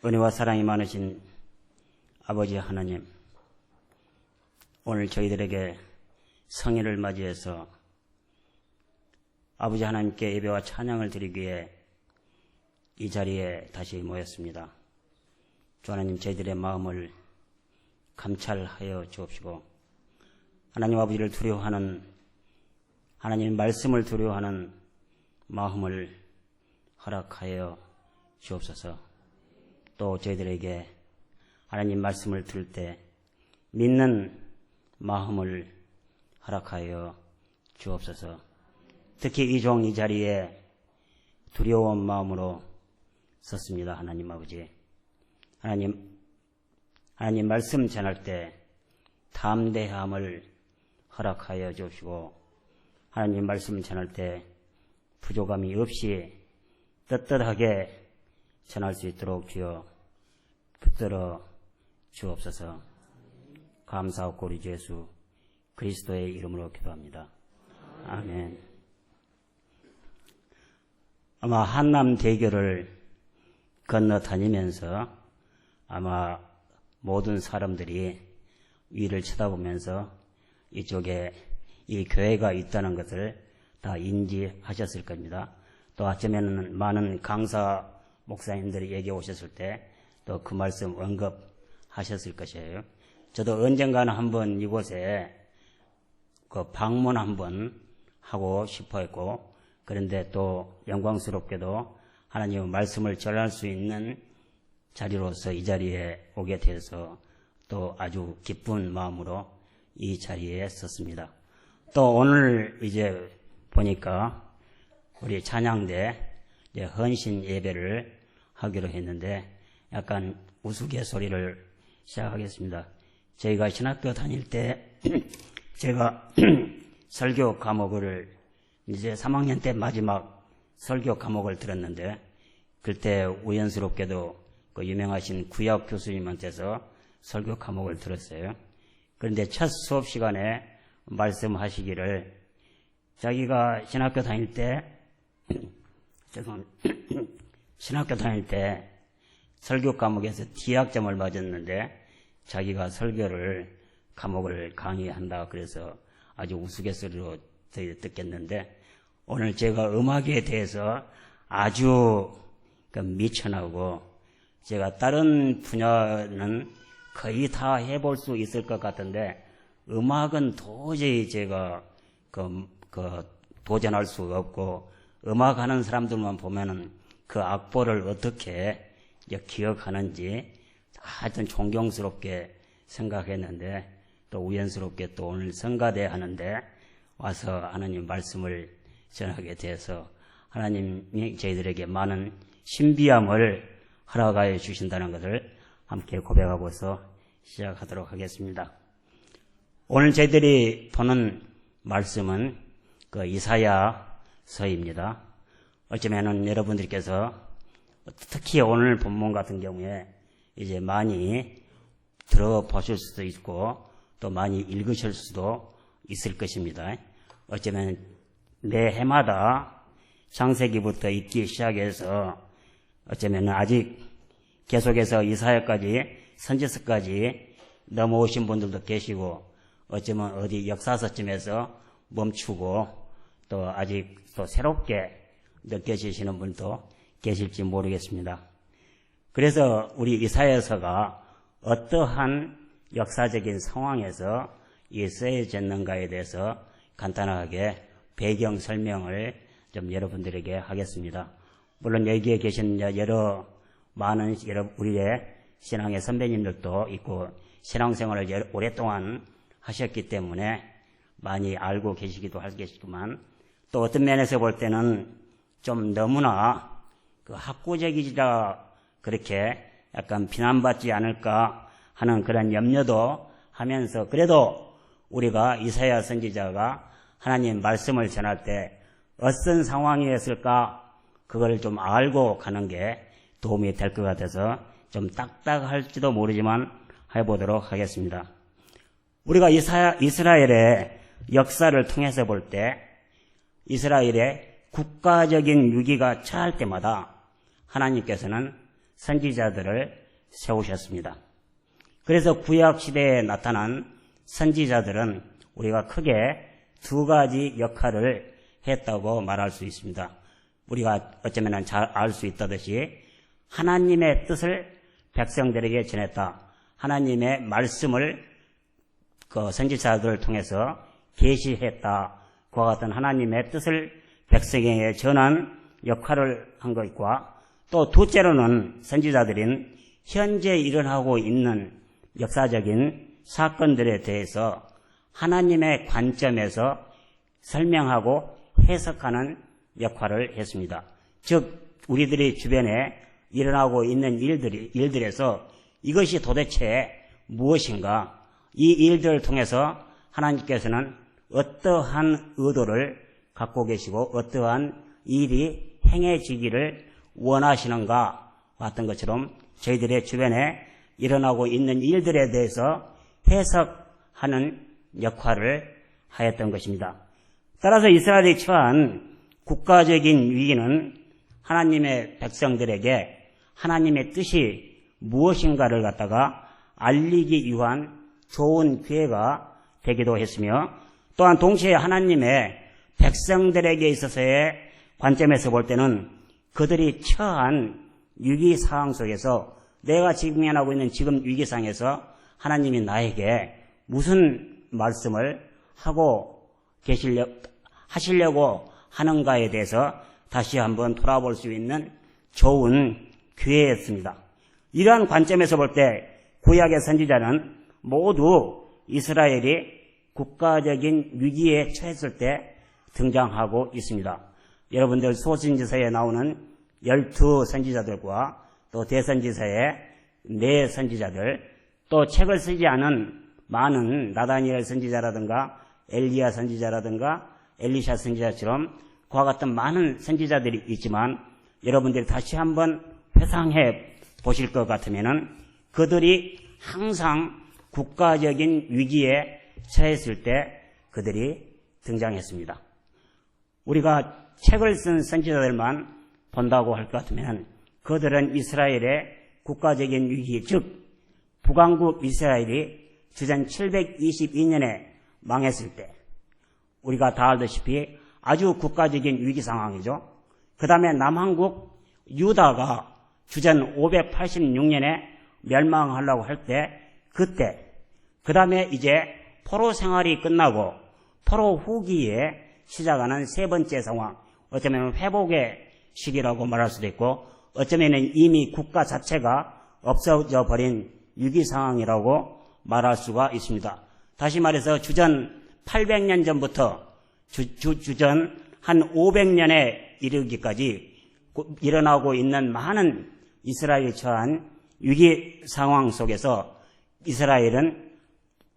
은혜와 사랑이 많으신 아버지 하나님, 오늘 저희들에게 성일을 맞이해서 아버지 하나님께 예배와 찬양을 드리기 위해 이 자리에 다시 모였습니다. 주 하나님, 저희들의 마음을 감찰하여 주옵시고 하나님 아버지를 두려워하는, 하나님 말씀을 두려워하는 마음을 허락하여 주옵소서. 또 저희들에게 하나님 말씀을 들을 때 믿는 마음을 허락하여 주옵소서. 특히 이 종 이 자리에 두려운 마음으로 섰습니다. 하나님 아버지, 하나님 말씀 전할 때 담대함을 허락하여 주시고 하나님 말씀 전할 때 부족함이 없이 떳떳하게 전할 수 있도록 주여 붙들어 주옵소서. 감사하고 우리 주 예수 그리스도의 이름으로 기도합니다. 아멘. 아마 한남대교를 건너 다니면서 아마 모든 사람들이 위를 쳐다보면서 이쪽에 이 교회가 있다는 것을 다 인지하셨을 겁니다. 또 아침에는 많은 강사 목사님들이 얘기 오셨을 때 또 그 말씀 언급하셨을 것이에요. 저도 언젠가는 한번 이곳에 그 방문 한번 하고 싶어 했고, 그런데 또 영광스럽게도 하나님의 말씀을 전할 수 있는 자리로서 이 자리에 오게 되어서 또 아주 기쁜 마음으로 이 자리에 섰습니다. 또 오늘 이제 보니까 우리 찬양대 헌신 예배를 하기로 했는데 약간 우스갯소리를 시작하겠습니다. 저희가 신학교 다닐 때 제가 설교 과목을 이제 3학년 때 마지막 설교 과목을 들었는데, 그때 우연스럽게도 그 유명하신 구약 교수님한테서 설교 과목을 들었어요. 그런데 첫 수업 시간에 말씀하시기를 자기가 신학교 다닐 때 설교 과목에서 D학점을 맞았는데 자기가 설교를 과목을 강의한다 그래서 아주 우스갯소리로 듣겠는데, 오늘 제가 음악에 대해서 아주 미천하고 제가 다른 분야는 거의 다 해볼 수 있을 것 같은데 음악은 도저히 제가 도전할 수가 없고, 음악하는 사람들만 보면은 그 악보를 어떻게 기억하는지 하여튼 존경스럽게 생각했는데, 또 우연스럽게 또 오늘 성가대 하는데 와서 하나님 말씀을 전하게 돼서 하나님이 저희들에게 많은 신비함을 허락하여 주신다는 것을 함께 고백하고서 시작하도록 하겠습니다. 오늘 저희들이 보는 말씀은 그 이사야서입니다. 어쩌면은 여러분들께서 특히 오늘 본문 같은 경우에 이제 많이 들어보실 수도 있고 또 많이 읽으실 수도 있을 것입니다. 어쩌면 매 해마다 창세기부터 읽기 시작해서 어쩌면 아직 계속해서 이사야까지 선지서까지 넘어오신 분들도 계시고, 어쩌면 어디 역사서쯤에서 멈추고 또 아직 또 새롭게 느껴지시는 분도 계실지 모르겠습니다. 그래서 우리 이사야서가 어떠한 역사적인 상황에서 쓰여졌는가에 대해서 간단하게 배경 설명을 좀 여러분들에게 하겠습니다. 물론 여기에 계신 많은 우리의 신앙의 선배님들도 있고 신앙생활을 오랫동안 하셨기 때문에 많이 알고 계시기도 하겠지만, 또 어떤 면에서 볼 때는 좀 너무나 학구적이라 그렇게 약간 비난받지 않을까 하는 그런 염려도 하면서, 그래도 우리가 이사야 선지자가 하나님 말씀을 전할 때 어떤 상황이었을까 그걸 좀 알고 가는 게 도움이 될 것 같아서 좀 딱딱할지도 모르지만 해보도록 하겠습니다. 우리가 이스라엘의 역사를 통해서 볼 때 이스라엘의 국가적인 위기가 처할 때마다 하나님께서는 선지자들을 세우셨습니다. 그래서 구약 시대에 나타난 선지자들은 우리가 크게 두 가지 역할을 했다고 말할 수 있습니다. 우리가 어쩌면 잘 알 수 있다듯이 하나님의 뜻을 백성들에게 전했다. 하나님의 말씀을 그 선지자들을 통해서 계시했다. 그와 같은 하나님의 뜻을 백성에게 전한 역할을 한 것과 또 둘째로는 선지자들인 현재 일어나고 있는 역사적인 사건들에 대해서 하나님의 관점에서 설명하고 해석하는 역할을 했습니다. 즉 우리들이 주변에 일어나고 있는 일들에서 이것이 도대체 무엇인가, 이 일들을 통해서 하나님께서는 어떠한 의도를 갖고 계시고 어떠한 일이 행해지기를 원하시는가 같은 것처럼 저희들의 주변에 일어나고 있는 일들에 대해서 해석하는 역할을 하였던 것입니다. 따라서 이스라엘이 처한 국가적인 위기는 하나님의 백성들에게 하나님의 뜻이 무엇인가를 갖다가 알리기 위한 좋은 기회가 되기도 했으며 또한 동시에 하나님의 백성들에게 있어서의 관점에서 볼 때는 그들이 처한 위기 상황 속에서 내가 직면하고 있는 지금 위기 상황에서 하나님이 나에게 무슨 말씀을 하고 하시려고 하는가에 대해서 다시 한번 돌아볼 수 있는 좋은 기회였습니다. 이러한 관점에서 볼 때 구약의 선지자는 모두 이스라엘이 국가적인 위기에 처했을 때 등장하고 있습니다. 여러분들 소신지서에 나오는 12 선지자들과 또 대선지서의 4 선지자들, 또 책을 쓰지 않은 많은 나다니엘 선지자라든가 엘리야 선지자라든가 엘리샤 선지자처럼 그와 같은 많은 선지자들이 있지만 여러분들이 다시 한번 회상해 보실 것 같으면은 그들이 항상 국가적인 위기에 처했을 때 그들이 등장했습니다. 우리가 책을 쓴 선지자들만 본다고 할 것 같으면 그들은 이스라엘의 국가적인 위기, 즉 북왕국 이스라엘이 주전 722년에 망했을 때 우리가 다 알다시피 아주 국가적인 위기 상황이죠. 그 다음에 남한국 유다가 주전 586년에 멸망하려고 할 때 그때, 그 다음에 이제 포로 생활이 끝나고 포로 후기에 시작하는 세 번째 상황, 어쩌면 회복의 시기라고 말할 수도 있고 어쩌면 이미 국가 자체가 없어져 버린 위기 상황이라고 말할 수가 있습니다. 다시 말해서 주전 800년 전부터 주전 한 500년에 이르기까지 일어나고 있는 많은 이스라엘이 처한 위기 상황 속에서 이스라엘은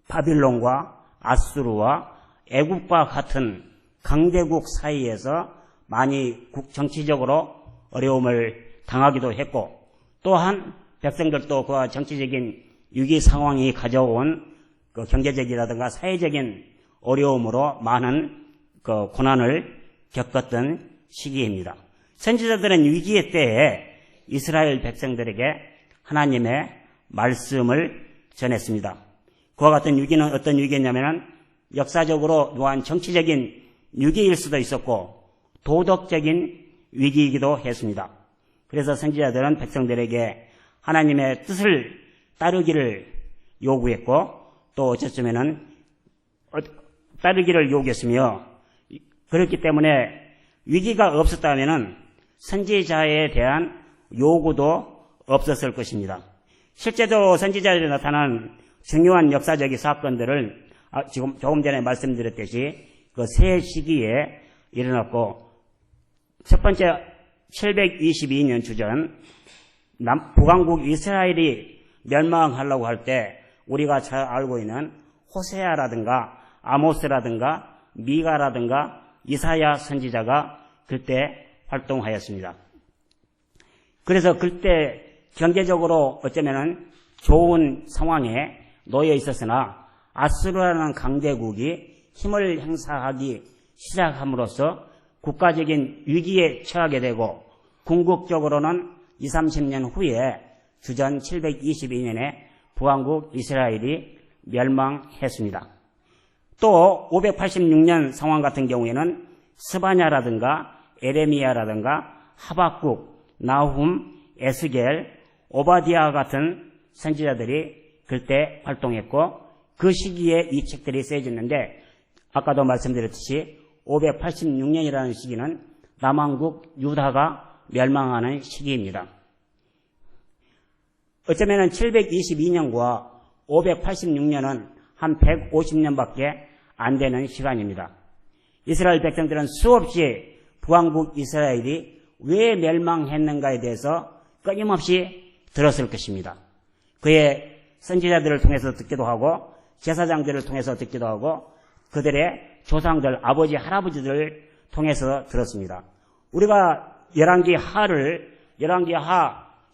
바빌론과 아수르와 애국과 같은 강대국 사이에서 많이 정치적으로 어려움을 당하기도 했고 또한 백성들도 그 정치적인 위기 상황이 가져온 그 경제적이라든가 사회적인 어려움으로 많은 그 고난을 겪었던 시기입니다. 선지자들은 위기의 때에 이스라엘 백성들에게 하나님의 말씀을 전했습니다. 그와 같은 위기는 어떤 위기였냐면 역사적으로 또한 정치적인 위기일 수도 있었고 도덕적인 위기이기도 했습니다. 그래서 선지자들은 백성들에게 하나님의 뜻을 따르기를 요구했고 또 어쩌면은 따르기를 요구했으며 그렇기 때문에 위기가 없었다면은 선지자에 대한 요구도 없었을 것입니다. 실제로 선지자들이 나타난 중요한 역사적인 사건들을 지금 조금 전에 말씀드렸듯이 그 세 시기에 일어났고 첫 번째 722년 주전 북왕국 이스라엘이 멸망하려고 할 때 우리가 잘 알고 있는 호세아라든가 아모스라든가 미가라든가 이사야 선지자가 그때 활동하였습니다. 그래서 그때 경제적으로 어쩌면은 좋은 상황에 놓여 있었으나 아수르라는 강대국이 힘을 행사하기 시작함으로써 국가적인 위기에 처하게 되고 궁극적으로는 20, 30년 후에 주전 722년에 북왕국 이스라엘이 멸망했습니다. 또 586년 상황 같은 경우에는 스바냐라든가 에레미야라든가 하박국, 나훔, 에스겔, 오바디아 같은 선지자들이 그때 활동했고 그 시기에 이 책들이 쓰여졌는데 아까도 말씀드렸듯이 586년이라는 시기는 남왕국 유다가 멸망하는 시기입니다. 어쩌면 722년과 586년은 한 150년밖에 안 되는 시간입니다. 이스라엘 백성들은 수없이 북왕국 이스라엘이 왜 멸망했는가에 대해서 끊임없이 들었을 것입니다. 그의 선지자들을 통해서 듣기도 하고 제사장들을 통해서 듣기도 하고 그들의 조상들, 아버지, 할아버지들을 통해서 들었습니다. 우리가 열왕기하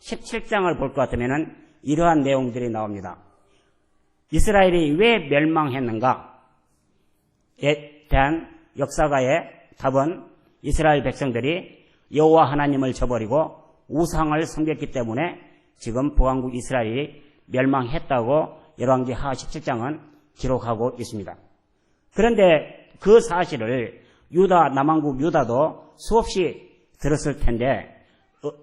17장을 볼 것 같으면 이러한 내용들이 나옵니다. 이스라엘이 왜 멸망했는가에 대한 역사가의 답은 이스라엘 백성들이 여호와 하나님을 저버리고 우상을 섬겼기 때문에 지금 북왕국 이스라엘이 멸망했다고 열왕기하 17장은 기록하고 있습니다. 그런데 그 사실을 남왕국 유다도 수없이 들었을 텐데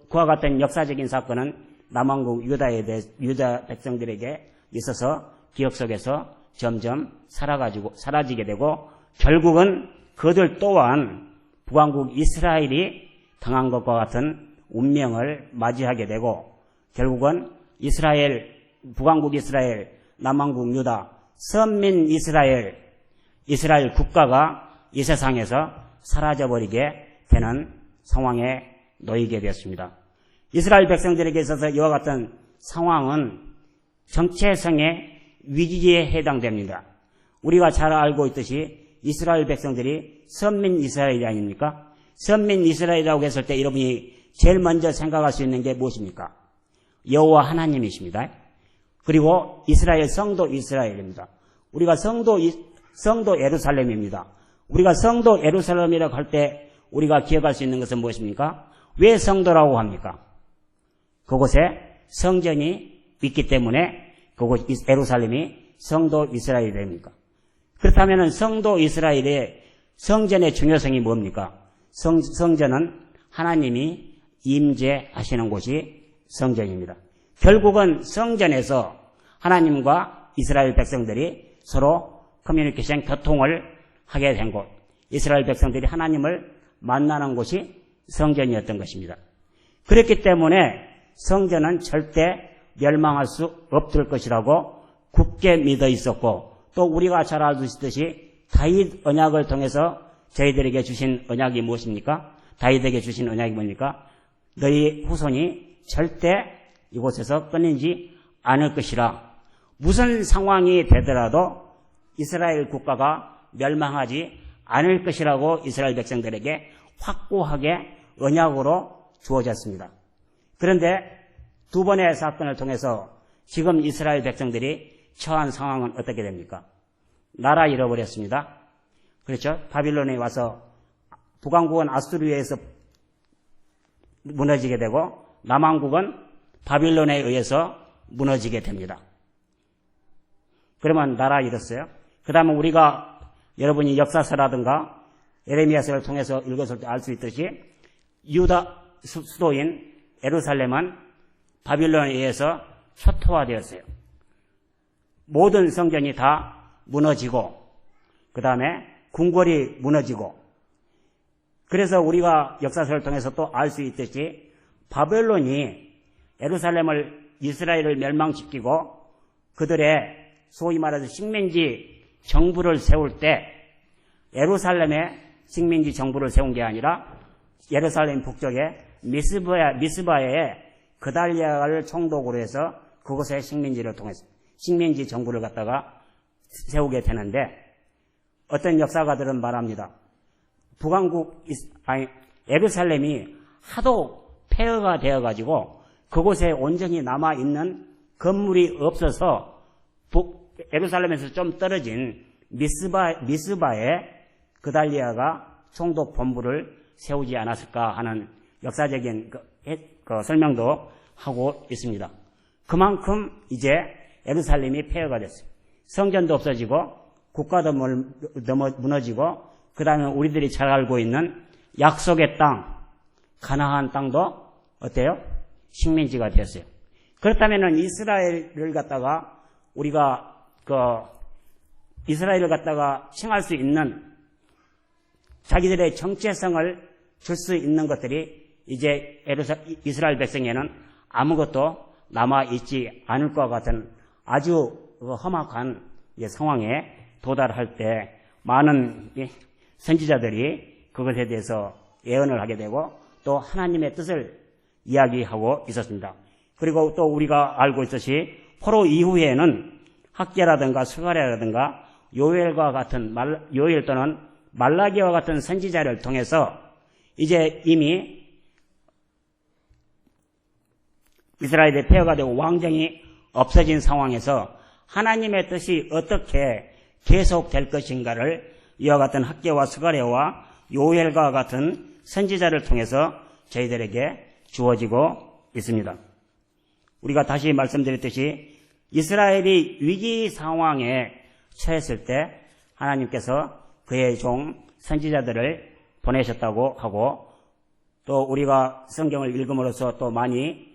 그와 같은 역사적인 사건은 남왕국 유다 백성들에게 있어서 기억 속에서 점점 사라지게 되고 결국은 그들 또한 북왕국 이스라엘이 당한 것과 같은 운명을 맞이하게 되고 결국은 북왕국 이스라엘, 남왕국 유다, 선민 이스라엘 국가가 이 세상에서 사라져버리게 되는 상황에 놓이게 되었습니다. 이스라엘 백성들에게 있어서 이와 같은 상황은 정체성의 위기에 해당됩니다. 우리가 잘 알고 있듯이 이스라엘 백성들이 선민 이스라엘이 아닙니까? 선민 이스라엘이라고 했을 때 여러분이 제일 먼저 생각할 수 있는 게 무엇입니까? 여호와 하나님이십니다. 그리고 이스라엘 성도 이스라엘입니다. 우리가 성도 예루살렘입니다. 우리가 성도 예루살렘이라고 할 때 우리가 기억할 수 있는 것은 무엇입니까? 왜 성도라고 합니까? 그곳에 성전이 있기 때문에 그곳 예루살렘이 성도 이스라엘이 됩니까? 그렇다면 성도 이스라엘의 성전의 중요성이 뭡니까? 성전은 하나님이 임재하시는 곳이 성전입니다. 결국은 성전에서 하나님과 이스라엘 백성들이 서로 커뮤니케이션, 교통을 하게 된 곳, 이스라엘 백성들이 하나님을 만나는 곳이 성전이었던 것입니다. 그렇기 때문에 성전은 절대 멸망할 수 없을 것이라고 굳게 믿어 있었고 또 우리가 잘 알듯이 다윗 언약을 통해서 저희들에게 주신 언약이 무엇입니까? 다윗에게 주신 언약이 뭡니까? 너희 후손이 절대 이곳에서 끊이지 않을 것이라. 무슨 상황이 되더라도 이스라엘 국가가 멸망하지 않을 것이라고 이스라엘 백성들에게 확고하게 언약으로 주어졌습니다. 그런데 두 번의 사건을 통해서 지금 이스라엘 백성들이 처한 상황은 어떻게 됩니까? 나라 잃어버렸습니다. 그렇죠? 바빌론에 와서 북왕국은 아수르에서 무너지게 되고 남왕국은 바빌론에 의해서 무너지게 됩니다. 그러면 나라 잃었어요. 그 다음에 우리가 여러분이 역사서라든가 에레미야서를 통해서 읽었을 때 알 수 있듯이 유다 수도인 예루살렘은 바빌론에 의해서 초토화되었어요. 모든 성전이 다 무너지고 그 다음에 궁궐이 무너지고 그래서 우리가 역사서를 통해서 또 알 수 있듯이 바벨론이 이스라엘을 멸망시키고 그들의 소위 말해서 식민지 정부를 세울 때 예루살렘에 식민지 정부를 세운 게 아니라 예루살렘 북쪽에 미스바에 그달리아를 총독으로 해서 그곳에 식민지를 통해서 식민지 정부를 갖다가 세우게 되는데 어떤 역사가들은 말합니다. 예루살렘이 하도 폐허가 되어가지고 그곳에 온전히 남아있는 건물이 없어서 예루살렘에서 좀 떨어진 미스바에 그달리아가 총독 본부를 세우지 않았을까 하는 역사적인 설명도 하고 있습니다. 그만큼 이제 예루살렘이 폐허가 됐어요. 성전도 없어지고 국가도 무너지고 그 다음에 우리들이 잘 알고 있는 약속의 땅, 가나안 땅도 어때요? 식민지가 됐어요. 그렇다면은 이스라엘을 갖다가 우리가 이스라엘을 갖다가 칭할 수 있는 자기들의 정체성을 줄 수 있는 것들이 이제 이스라엘 백성에는 아무것도 남아있지 않을 것 같은 아주 험악한 상황에 도달할 때 많은 선지자들이 그것에 대해서 예언을 하게 되고 또 하나님의 뜻을 이야기하고 있었습니다. 그리고 또 우리가 알고 있듯이 포로 이후에는 학개라든가 스가랴라든가 요엘과 같은 요엘 또는 말라기와 같은 선지자를 통해서 이제 이미 이스라엘의 폐허가 되고 왕정이 없어진 상황에서 하나님의 뜻이 어떻게 계속될 것인가를 이와 같은 학개와 스가랴와 요엘과 같은 선지자를 통해서 저희들에게 주어지고 있습니다. 우리가 다시 말씀드렸듯이 이스라엘이 위기 상황에 처했을 때 하나님께서 그의 종 선지자들을 보내셨다고 하고 또 우리가 성경을 읽음으로써 또 많이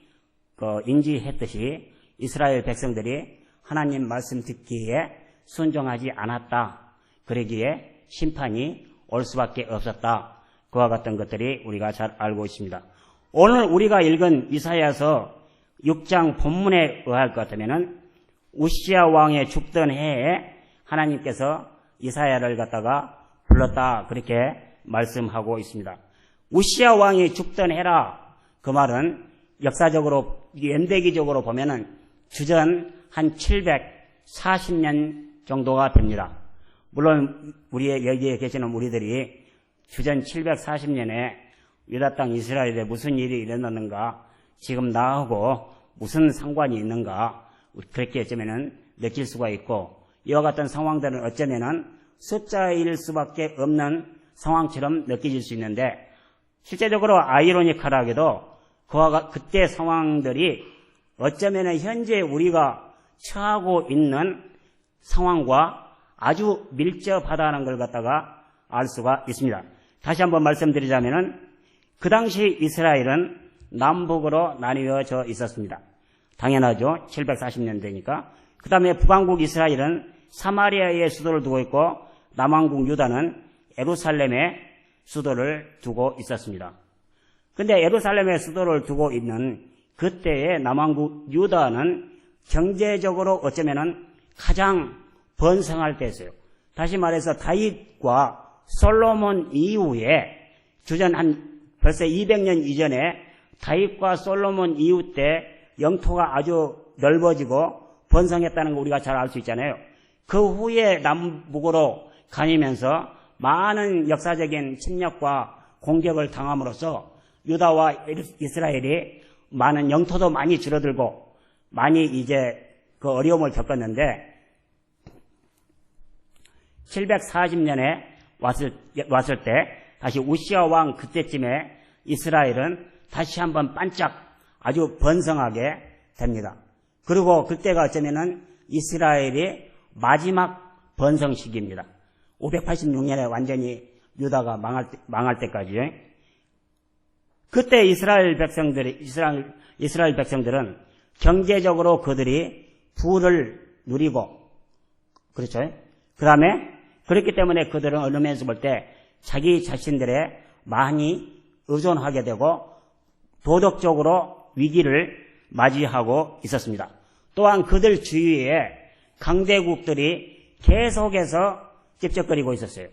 인지했듯이 이스라엘 백성들이 하나님 말씀 듣기에 순종하지 않았다. 그러기에 심판이 올 수밖에 없었다. 그와 같은 것들이 우리가 잘 알고 있습니다. 오늘 우리가 읽은 이사야서 6장 본문에 의할 것 같으면은 우시야 왕의 죽던 해에 하나님께서 이사야를 갖다가 불렀다. 그렇게 말씀하고 있습니다. 우시야 왕이 죽던 해라. 그 말은 역사적으로 연대기적으로 보면은 주전 한 740년 정도가 됩니다. 물론 여기에 계시는 우리들이 주전 740년에 유다 땅 이스라엘에 무슨 일이 일어났는가, 지금 나하고 무슨 상관이 있는가, 그렇게 어쩌면은 느낄 수가 있고, 이와 같은 상황들은 어쩌면은 숫자일 수밖에 없는 상황처럼 느껴질 수 있는데, 실제적으로 아이러니컬하게도 그때 상황들이 어쩌면은 현재 우리가 처하고 있는 상황과 아주 밀접하다는 걸 갖다가 알 수가 있습니다. 다시 한번 말씀드리자면은 그 당시 이스라엘은 남북으로 나뉘어져 있었습니다. 당연하죠. 740년대니까. 그 다음에 북왕국 이스라엘은 사마리아에 수도를 두고 있고 남왕국 유다는 예루살렘에 수도를 두고 있었습니다. 근데 예루살렘에 수도를 두고 있는 그때의 남왕국 유다는 경제적으로 어쩌면은 가장 번성할 때였어요. 다시 말해서 다윗과 솔로몬 이후에 주전 벌써 200년 이전에 다윗과 솔로몬 이후 때 영토가 아주 넓어지고 번성했다는 거 우리가 잘 알 수 있잖아요. 그 후에 남북으로 가니면서 많은 역사적인 침략과 공격을 당함으로써 유다와 이스라엘이 많은 영토도 많이 줄어들고 많이 이제 그 어려움을 겪었는데 740년에 왔을 때 다시 우시야 왕 그때쯤에 이스라엘은 다시 한번 반짝 아주 번성하게 됩니다. 그리고 그때가 어쩌면은 이스라엘이 마지막 번성 시기입니다. 586년에 완전히 유다가 망할 때까지. 그때 이스라엘 백성들은 경제적으로 그들이 부를 누리고, 그렇죠? 그 다음에 그렇기 때문에 그들은 어느 면에서 볼 때 자기 자신들에 많이 의존하게 되고 도덕적으로 위기를 맞이하고 있었습니다. 또한 그들 주위에 강대국들이 계속해서 찝쩍거리고 있었어요.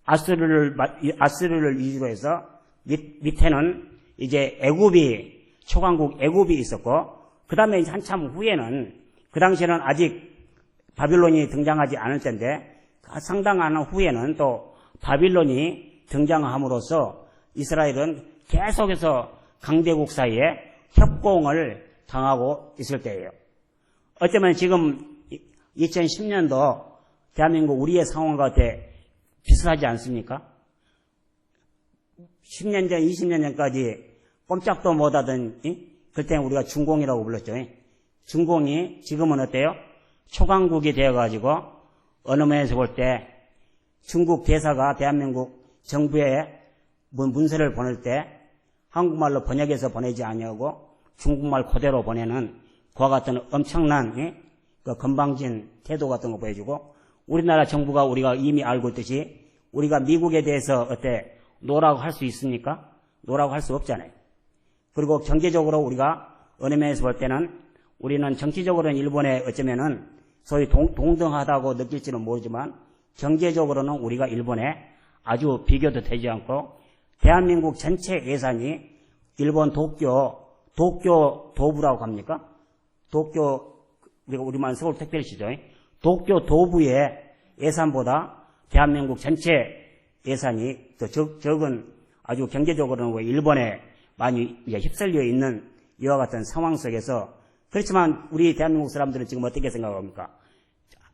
아스르를 위주로 해서 밑에는 이제 초강국 애굽이 있었고, 그 다음에 한참 후에는, 그 당시에는 아직 바빌론이 등장하지 않을 때인데, 상당한 후에는 또 바빌론이 등장함으로써 이스라엘은 계속해서 강대국 사이에 협공을 당하고 있을 때예요. 어쩌면 지금 2010년도 대한민국 우리의 상황과 비슷하지 않습니까? 10년 전, 20년 전까지 꼼짝도 못하던 그때 우리가 중공이라고 불렀죠. 중공이 지금은 어때요? 초강국이 되어가지고 어느 면에서 볼 때 중국 대사가 대한민국 정부에 문서를 보낼 때 한국말로 번역해서 보내지 아니하고 중국말 그대로 보내는 그와 같은 엄청난 그 건방진 태도 같은 거 보여주고, 우리나라 정부가 우리가 이미 알고 있듯이 우리가 미국에 대해서 어때 노라고 할 수 있습니까? 노라고 할 수 없잖아요. 그리고 경제적으로 우리가 어느 면에서 볼 때는 우리는 정치적으로는 일본에 어쩌면은 소위 동등하다고 느낄지는 모르지만 경제적으로는 우리가 일본에 아주 비교도 되지 않고, 대한민국 전체 예산이 일본 도쿄도부라고 합니까? 우리가 우리만 서울 특별시죠. 도쿄 도부의 예산보다 대한민국 전체 예산이 더 적은, 아주 경제적으로는 일본에 많이 휩쓸려 있는 이와 같은 상황 속에서, 그렇지만 우리 대한민국 사람들은 지금 어떻게 생각합니까?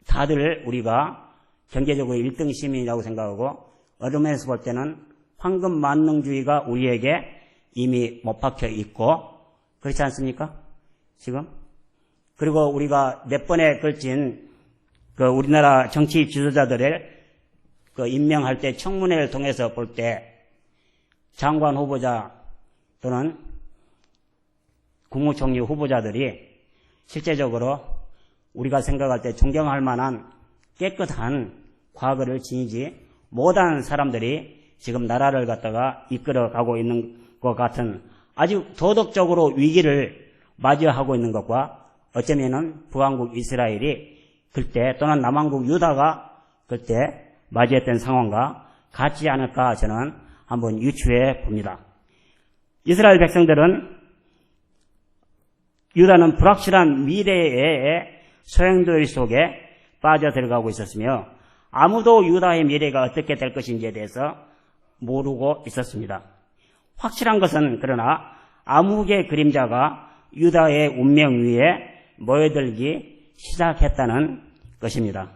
다들 우리가 경제적으로 1등 시민이라고 생각하고, 어느 면에서 볼 때는 황금 만능주의가 우리에게 이미 못 박혀 있고, 그렇지 않습니까? 지금? 그리고 우리가 몇 번에 걸친 그 우리나라 정치 지도자들을 그 임명할 때 청문회를 통해서 볼 때 장관 후보자 또는 국무총리 후보자들이 실제적으로 우리가 생각할 때 존경할 만한 깨끗한 과거를 지니지 못한 사람들이 지금 나라를 갖다가 이끌어가고 있는 것 같은, 아주 도덕적으로 위기를 맞이하고 있는 것과 어쩌면은 북왕국 이스라엘이 그때 또는 남왕국 유다가 그때 맞이했던 상황과 같지 않을까 저는 한번 유추해 봅니다. 이스라엘 백성들은, 유다는 불확실한 미래의 소용돌이 속에 빠져 들어가고 있었으며 아무도 유다의 미래가 어떻게 될 것인지에 대해서 모르고 있었습니다. 확실한 것은 그러나 암흑의 그림자가 유다의 운명 위에 모여들기 시작했다는 것입니다.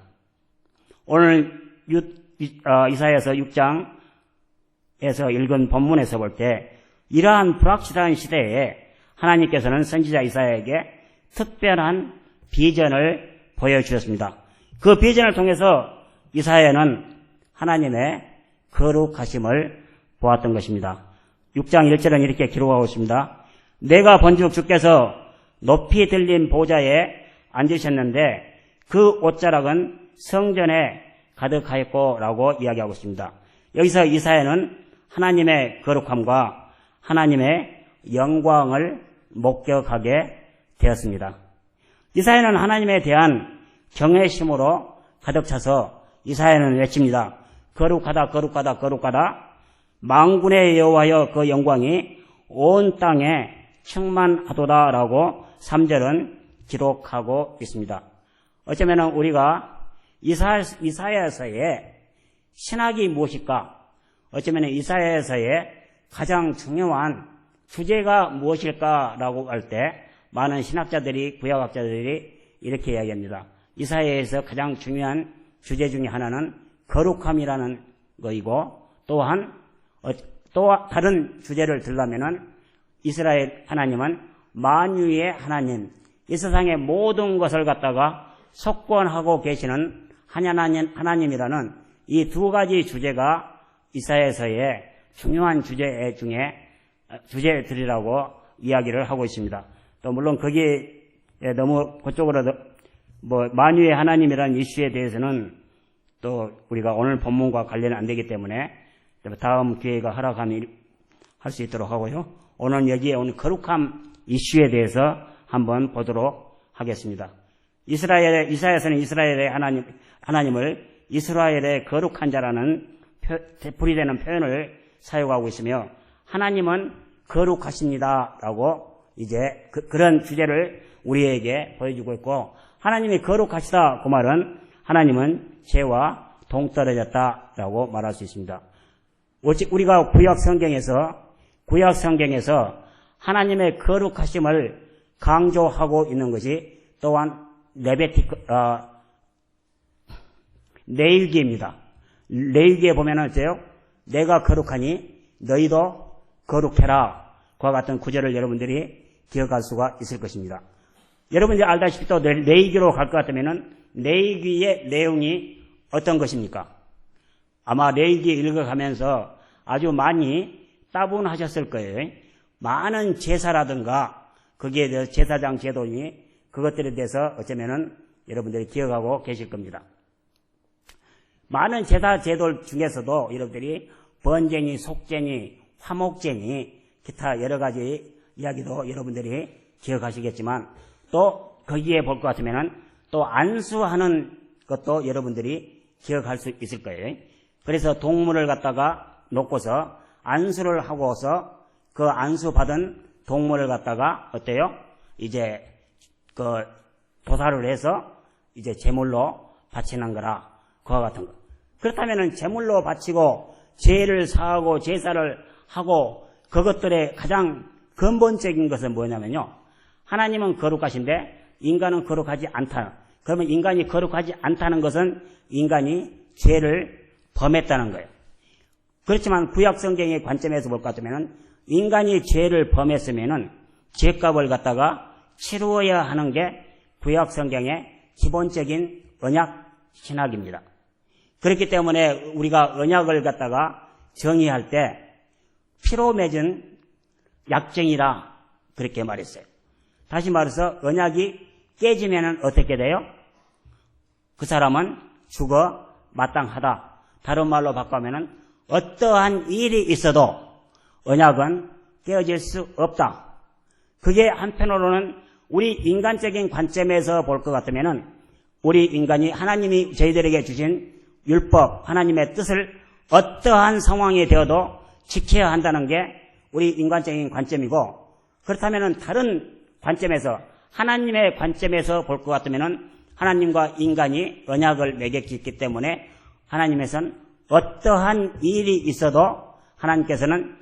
오늘 이사야서 6장에서 읽은 본문에서 볼 때 이러한 불확실한 시대에 하나님께서는 선지자 이사야에게 특별한 비전을 보여주셨습니다. 그 비전을 통해서 이사야는 하나님의 거룩하심을 보았던 것입니다. 6장 1절은 이렇게 기록하고 있습니다. 내가 본즉 주께서 높이 들린 보좌에 앉으셨는데 그 옷자락은 성전에 가득하였고 라고 이야기하고 있습니다. 여기서 이사야는 하나님의 거룩함과 하나님의 영광을 목격하게 되었습니다. 이사야는 하나님에 대한 경외심으로 가득 차서 이사야는 외칩니다. 거룩하다 거룩하다 거룩하다, 만군의 여호와여 그 영광이 온 땅에 충만하도다라고 3절은 기록하고 있습니다. 어쩌면 우리가 이사야서의 신학이 무엇일까? 어쩌면 이사야서의 가장 중요한 주제가 무엇일까라고 할 때 많은 신학자들이, 구약학자들이 이렇게 이야기합니다. 이사야에서 가장 중요한 주제 중에 하나는 거룩함이라는 것이고, 또한 또 다른 주제를 들려면은 이스라엘 하나님은 만유의 하나님, 이 세상의 모든 것을 갖다가 속권하고 계시는 하나님이라는 이 두 가지 주제가 이사야서의 중요한 주제들이라고 이야기를 하고 있습니다. 또 물론 거기에 너무 그쪽으로 만유의 하나님이라는 이슈에 대해서는 또 우리가 오늘 본문과 관련이 안 되기 때문에 다음 기회가 허락하면 할 수 있도록 하고요. 오늘 여기에 오늘 거룩함 이슈에 대해서 한번 보도록 하겠습니다. 이사야서는 이스라엘의 하나님을 이스라엘의 거룩한 자라는 되풀이되는 표현을 사용하고 있으며, 하나님은 거룩하십니다라고 이제 그런 주제를 우리에게 보여주고 있고, 하나님이 거룩하시다 그 말은 하나님은 죄와 동떨어졌다라고 말할 수 있습니다. 우리가 구약 성경에서 하나님의 거룩하심을 강조하고 있는 것이 또한 레위기입니다. 레위기에 보면은 어때요? 내가 거룩하니 너희도 거룩해라. 그와 같은 구절을 여러분들이 기억할 수가 있을 것입니다. 여러분들이 알다시피 또 레위기로 갈 것 같으면은 레위기의 내용이 어떤 것입니까? 아마 레위기 읽어가면서 아주 많이 따분하셨을 거예요. 많은 제사라든가 거기에 대해서 제사장 제도니 그것들에 대해서 어쩌면은 여러분들이 기억하고 계실 겁니다. 많은 제사 제도 중에서도 여러분들이 번제니, 속제니, 화목제니 기타 여러 가지 이야기도 여러분들이 기억하시겠지만 또 거기에 볼 것 같으면은 또 안수하는 것도 여러분들이 기억할 수 있을 거예요. 그래서 동물을 갖다가 놓고서 안수를 하고서 그 안수받은 동물을 갖다가 어때요? 이제 그 도사를 해서 이제 제물로 바치는 거라 그와 같은 거. 그렇다면은 제물로 바치고 죄를 사하고 제사를 하고 그것들의 가장 근본적인 것은 뭐냐면요. 하나님은 거룩하신데 인간은 거룩하지 않다. 그러면 인간이 거룩하지 않다는 것은 인간이 죄를 범했다는 거예요. 그렇지만 구약 성경의 관점에서 볼 것 같으면 인간이 죄를 범했으면은 죄값을 갖다가 치루어야 하는 게 구약 성경의 기본적인 언약 신학입니다. 그렇기 때문에 우리가 언약을 갖다가 정의할 때 피로 맺은 약정이라 그렇게 말했어요. 다시 말해서 언약이 깨지면 어떻게 돼요? 그 사람은 죽어 마땅하다. 다른 말로 바꾸면 어떠한 일이 있어도 언약은 깨어질 수 없다. 그게 한편으로는 우리 인간적인 관점에서 볼 것 같으면 우리 인간이 하나님이 저희들에게 주신 율법, 하나님의 뜻을 어떠한 상황이 되어도 지켜야 한다는 게 우리 인간적인 관점이고, 그렇다면 다른 관점에서 하나님의 관점에서 볼 것 같으면 하나님과 인간이 언약을 맺었기 때문에 하나님에서는 어떠한 일이 있어도 하나님께서는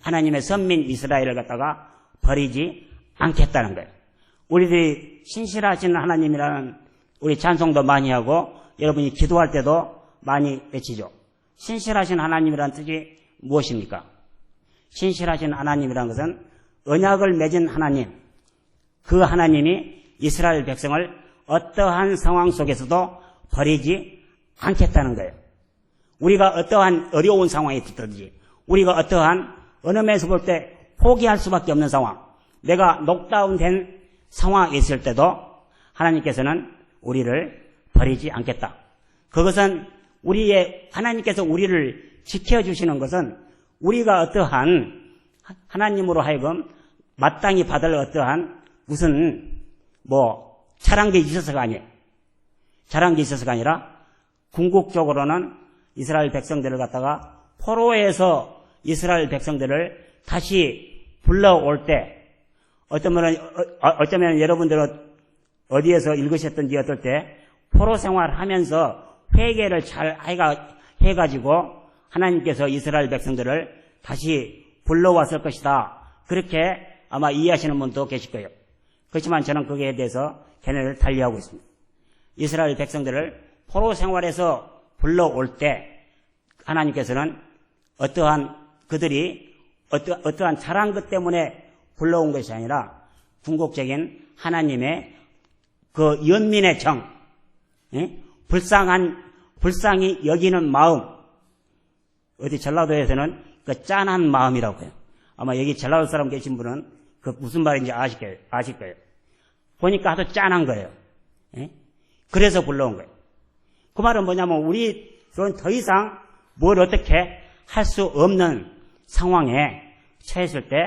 하나님의 선민 이스라엘을 갖다가 버리지 않겠다는 거예요. 우리들이 신실하신 하나님이라는 우리 찬송도 많이 하고 여러분이 기도할 때도 많이 외치죠. 신실하신 하나님이라는 뜻이 무엇입니까? 신실하신 하나님이라는 것은 언약을 맺은 하나님, 그 하나님이 이스라엘 백성을 어떠한 상황 속에서도 버리지 않겠다는 거예요. 우리가 어떠한 어려운 상황이 있든지, 우리가 어떠한 어느 면에서 볼 때 포기할 수밖에 없는 상황, 내가 녹다운된 상황에 있을 때도 하나님께서는 우리를 버리지 않겠다. 그것은 하나님께서 우리를 지켜주시는 것은 우리가 어떠한 하나님으로 하여금 마땅히 받을 어떠한 무슨 잘한 게 있어서가 아니에요. 잘한 게 있어서가 아니라 궁극적으로는 이스라엘 백성들을 갖다가 포로에서 이스라엘 백성들을 다시 불러올 때 어쩌면 여러분들은 어디에서 읽으셨던지 어떨 때 포로 생활하면서 회개를 잘 해가지고 하나님께서 이스라엘 백성들을 다시 불러왔을 것이다. 그렇게 아마 이해하시는 분도 계실 거예요. 그렇지만 저는 거기에 대해서 견해를 달리하고 있습니다. 이스라엘 백성들을 포로 생활에서 불러올 때 하나님께서는 그들이 어떠한 잘한 것 때문에 불러온 것이 아니라 궁극적인 하나님의 그 연민의 정, 불쌍히 여기는 마음, 어디 전라도에서는 그 짠한 마음이라고 해요. 아마 여기 전라도 사람 계신 분은 그 무슨 말인지 아실 거예요. 보니까 아주 짠한 거예요. 그래서 불러온 거예요. 그 말은 뭐냐면 우리는 더 이상 뭘 어떻게 할 수 없는 상황에 처했을 때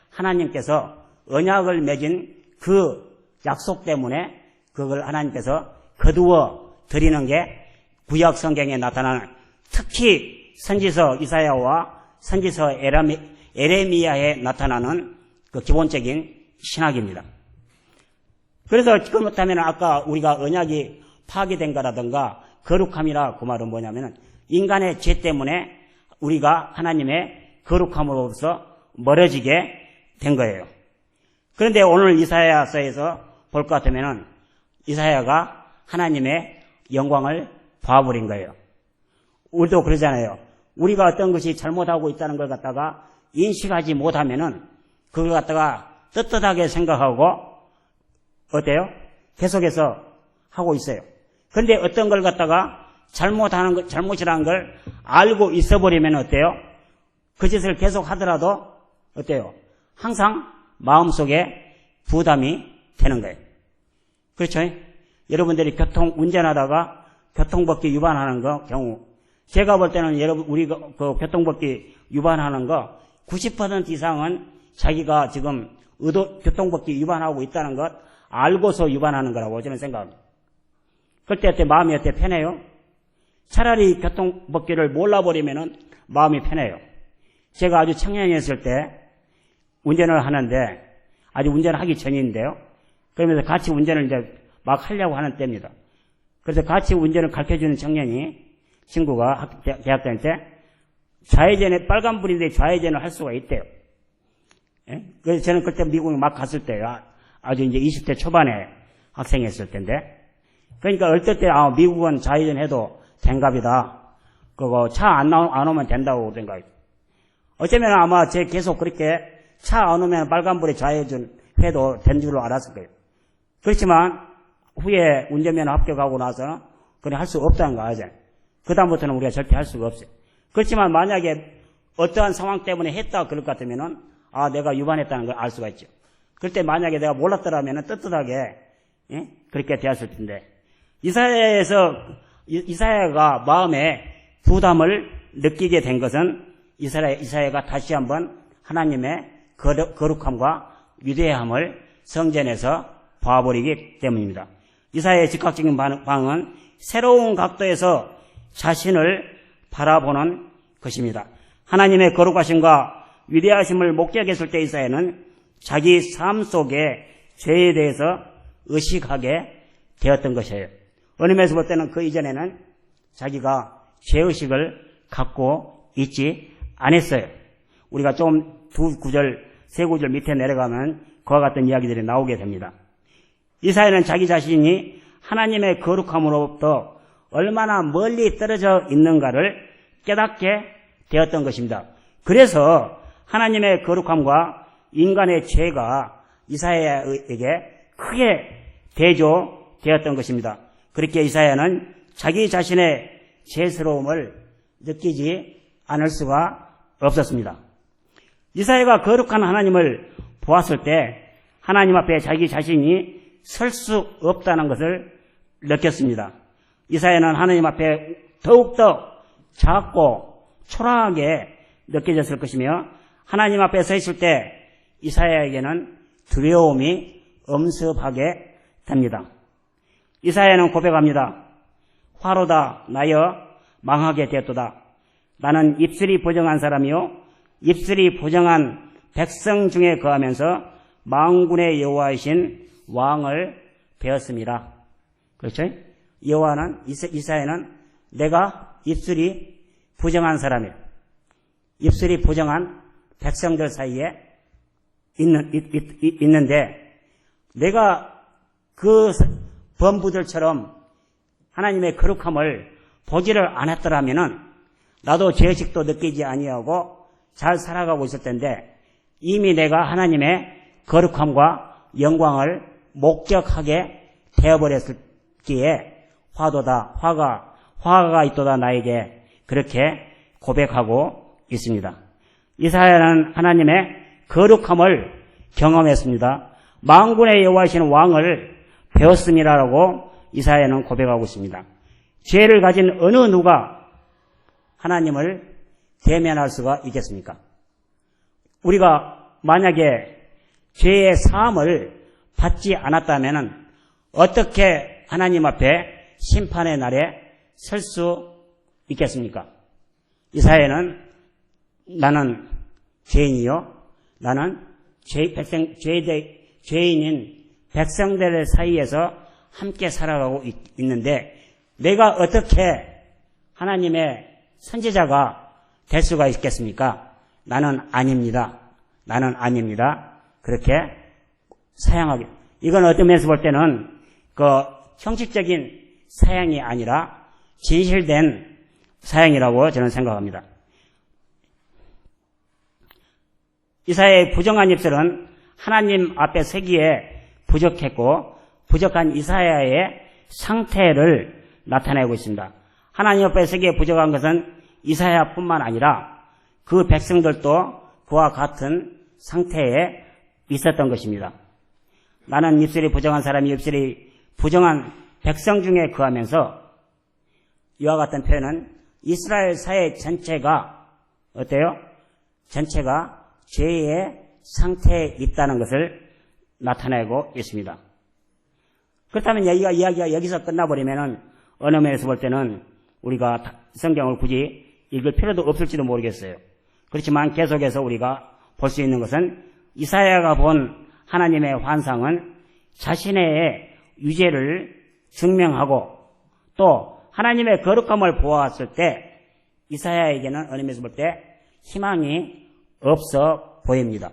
하나님께서 언약을 맺은 그 약속 때문에 그걸 하나님께서 거두어 드리는 게 구약 성경에 나타나는, 특히 선지서 이사야와 선지서 에레미야에 나타나는 그 기본적인 신학입니다. 그래서 그렇다면 아까 우리가 언약이 파괴된 거라든가 거룩함이라 그 말은 뭐냐면 인간의 죄 때문에 우리가 하나님의 거룩함으로부터 멀어지게 된 거예요. 그런데 오늘 이사야서에서 볼 것 같으면 이사야가 하나님의 영광을 봐버린 거예요. 우리도 그러잖아요. 우리가 어떤 것이 잘못하고 있다는 걸 갖다가 인식하지 못하면은 그걸 갖다가 떳떳하게 생각하고 어때요? 계속해서 하고 있어요. 그런데 어떤 걸 갖다가 잘못이라는 걸 알고 있어버리면 어때요? 그 짓을 계속 하더라도 어때요? 항상 마음속에 부담이 되는 거예요. 그렇죠? 여러분들이 운전하다가 교통법규 위반하는 경우, 제가 볼 때는 우리가 그 교통법규 위반하는 거 90% 이상은 자기가 지금 교통법규 위반하고 있다는 것 알고서 위반하는 거라고 저는 생각합니다. 그때 마음이 어때? 편해요? 차라리 교통법규를 몰라버리면은 마음이 편해요. 제가 아주 청년이었을 때 운전을 하는데, 아직 운전하기 전인데요. 그러면서 같이 운전을 이제 막 하려고 하는 때입니다. 그래서 같이 운전을 가르쳐주는 친구가 대학 다닐 때 좌회전에 빨간불인데 좌회전을 할 수가 있대요. 예? 그래서 저는 그때 미국에 막 갔을 때요. 아주 이제 20대 초반에 학생이었을 텐데. 그러니까 어떨 때, 미국은 좌회전 해도 된갑이다. 그거 차 안 오면 된다고 그러던가. 어쩌면 아마 계속 그렇게 차 안 오면 빨간불에 좌회전 해도 된 줄로 알았을 거예요. 그렇지만 후에 운전면허 합격하고 나서는 그냥 할 수 없다는 거 알죠? 그다음부터는 우리가 절대 할 수가 없어요. 그렇지만 만약에 어떠한 상황 때문에 했다 그럴 것 같으면은 내가 위반했다는 걸 알 수가 있죠. 그럴 때 만약에 내가 몰랐더라면은 떳떳하게 그렇게 되었을 텐데 이사야가 마음에 부담을 느끼게 된 것은 이사야가 다시 한번 하나님의 거룩함과 위대함을 성전에서 봐버리기 때문입니다. 이사야의 즉각적인 반응은 새로운 각도에서 자신을 바라보는 것입니다. 하나님의 거룩하심과 위대하심을 목격했을 때 이사야는 자기 삶 속의 죄에 대해서 의식하게 되었던 것이에요. 어느 면에서 볼 때는 그 이전에는 자기가 죄의식을 갖고 있지 않았어요. 우리가 좀 세 구절 밑에 내려가면 그와 같은 이야기들이 나오게 됩니다. 이사야는 자기 자신이 하나님의 거룩함으로부터 얼마나 멀리 떨어져 있는가를 깨닫게 되었던 것입니다. 그래서 하나님의 거룩함과 인간의 죄가 이사야에게 크게 대조되었던 것입니다. 그렇게 이사야는 자기 자신의 죄스러움을 느끼지 않을 수가 없었습니다. 이사야가 거룩한 하나님을 보았을 때 하나님 앞에 자기 자신이 설 수 없다는 것을 느꼈습니다. 이사야는 하나님 앞에 더욱더 작고 초라하게 느껴졌을 것이며 하나님 앞에 서 있을 때 이사야에게는 두려움이 엄습하게 됩니다. 이사야는 고백합니다. 화로다 나여 망하게 되었도다. 나는 입술이 부정한 사람이요 입술이 부정한 백성 중에 거하면서 만군의 여호와이신 왕을 배웠습니다. 그렇죠? 이사야는 내가 입술이 부정한 사람이에요. 입술이 부정한 백성들 사이에 있는데 내가 그 범부들처럼 하나님의 거룩함을 보지를 않았더라면은 나도 죄의식도 느끼지 아니하고 잘 살아가고 있을 텐데 이미 내가 하나님의 거룩함과 영광을 목격하게 되어버렸기에 화가 있도다 나에게 그렇게 고백하고 있습니다. 이사야는 하나님의 거룩함을 경험했습니다. 만군의 여호와이신 왕을 배웠음이라고 이사야는 고백하고 있습니다. 죄를 가진 어느 누가 하나님을 대면할 수가 있겠습니까? 우리가 만약에 죄의 사함을 받지 않았다면 어떻게 하나님 앞에 심판의 날에 설 수 있겠습니까? 이사야는 나는 죄인이요 나는 죄인인 백성들 사이에서 함께 살아가고 있는데 내가 어떻게 하나님의 선지자가 될 수가 있겠습니까? 나는 아닙니다. 그렇게 사양하게. 이건 어떤 면에서 볼 때는 그 형식적인 사양이 아니라 진실된 사양이라고 저는 생각합니다. 이사야의 부정한 입술은 하나님 앞에 서기에 부족했고 부족한 이사야의 상태를 나타내고 있습니다. 하나님 앞에 서기에 부족한 것은 이사야뿐만 아니라 그 백성들도 그와 같은 상태에 있었던 것입니다. 나는 입술이 부정한 사람이 입술이 부정한 백성 중에 거하면서 이와 같은 표현은 이스라엘 사회 전체가 어때요? 전체가 죄의 상태에 있다는 것을 나타내고 있습니다. 그렇다면 이야기가 여기서 끝나버리면은 어느 면에서 볼 때는 우리가 성경을 굳이 읽을 필요도 없을지도 모르겠어요. 그렇지만 계속해서 우리가 볼 수 있는 것은 이사야가 본 하나님의 환상은 자신의 유죄를 증명하고 또 하나님의 거룩함을 보았을 때 이사야에게는 어느 면에서 볼 때 희망이 없어 보입니다.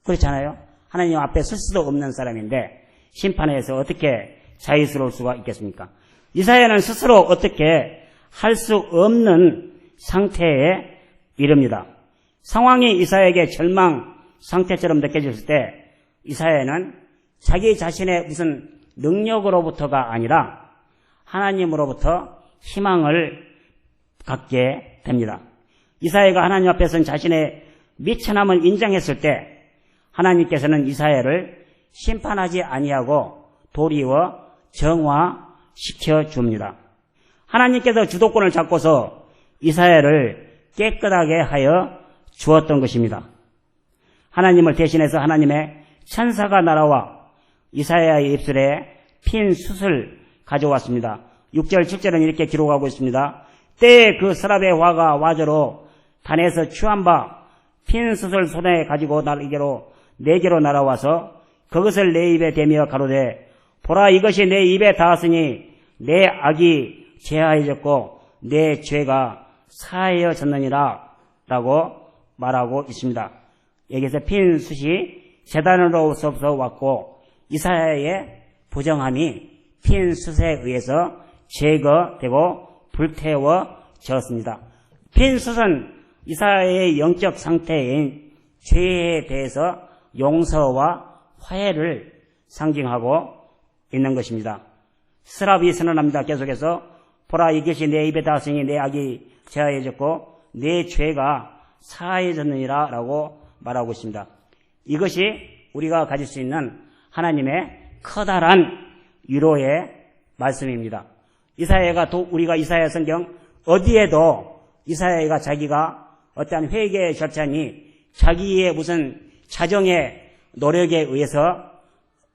그렇잖아요. 하나님 앞에 설 수도 없는 사람인데 심판에서 어떻게 자유스러울 수가 있겠습니까? 이사야는 스스로 어떻게 할 수 없는 상태에 이릅니다. 상황이 이사야에게 절망 상태처럼 느껴졌을 때 이사야는 자기 자신의 무슨 능력으로부터가 아니라 하나님으로부터 희망을 갖게 됩니다. 이사야가 하나님 앞에서는 자신의 미천함을 인정했을 때 하나님께서는 이사야를 심판하지 아니하고 도리어 정화시켜 줍니다. 하나님께서 주도권을 잡고서 이사야를 깨끗하게 하여 주었던 것입니다. 하나님을 대신해서 하나님의 천사가 날아와 이사야의 입술에 핀 숯을 가져왔습니다. 6절 7절은 이렇게 기록하고 있습니다. 때에 그 서랍의 화가 와저로 단에서 취한 바 핀 숯을 손에 가지고 내게로 날아와서 그것을 내 입에 대며 가로되 보라 이것이 내 입에 닿았으니 내 악이 제하여졌고 내 죄가 사하여졌느니라 라고 말하고 있습니다. 여기서 핀 숯이 제단으로부터 왔고 이사야의 부정함이 핀 숯에 의해서 제거되고 불태워졌습니다. 핀 숯은 이사야의 영적 상태인 죄에 대해서 용서와 화해를 상징하고 있는 것입니다. 스랍이 선언합니다. 계속해서 보라 이것이 내 입에 닿았으니 내 악이 제하여졌고 내 죄가 사하여졌느니라 라고 말하고 있습니다. 이것이 우리가 가질 수 있는 하나님의 커다란 위로의 말씀입니다. 우리가 이사야 성경 어디에도 이사야가 자기가 어떠한 회개의 절차니 자기의 무슨 자정의 노력에 의해서